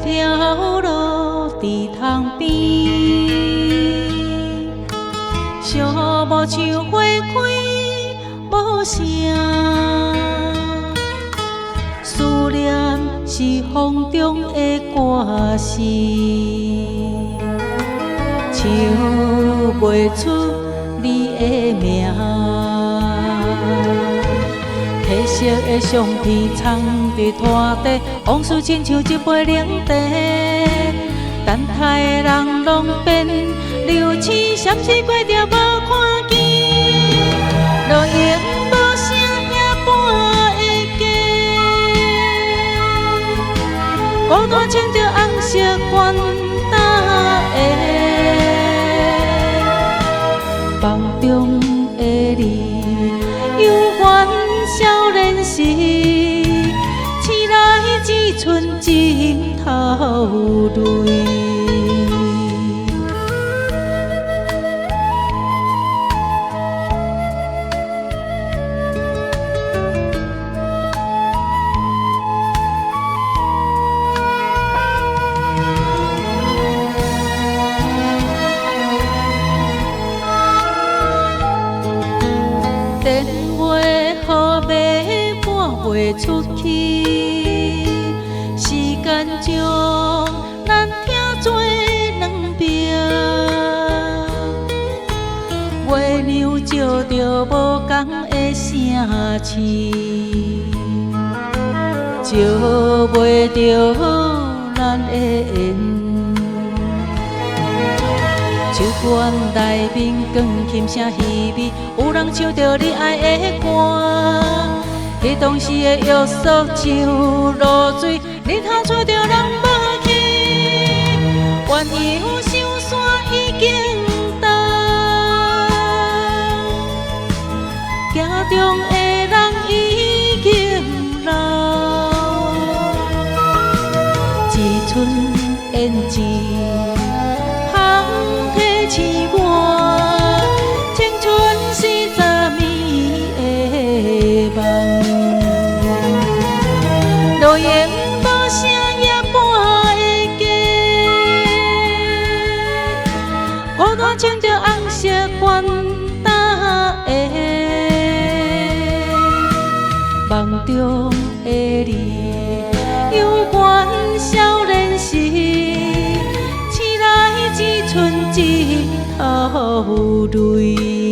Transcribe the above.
条路伫塘边，寂寞像花开无声，思念是风中的歌词，唱袂出你的名。褪色的相片藏伫拖地，往事亲像一杯冷茶，等待的人拢变流星，闪烁过着无看见，落叶无声也半会记，孤单穿着红色管搭的，梦中的你犹原少年时，醒来只剩枕头泪。电话号码拨袂出去，时间将咱听做两边，月亮照着无同的城市，照袂着咱的缘。酒馆内面光琴声稀微，有人唱着你爱的歌。彼当时的约束像露水，日头吹着人无去。原有上山已经重，行中的人已经老，一寸胭脂。凄寒，青春是昨暝的梦，落叶无声也半会记，孤单穿着红色管搭的，梦中的你犹原少年时，醒来只剩枕头泪。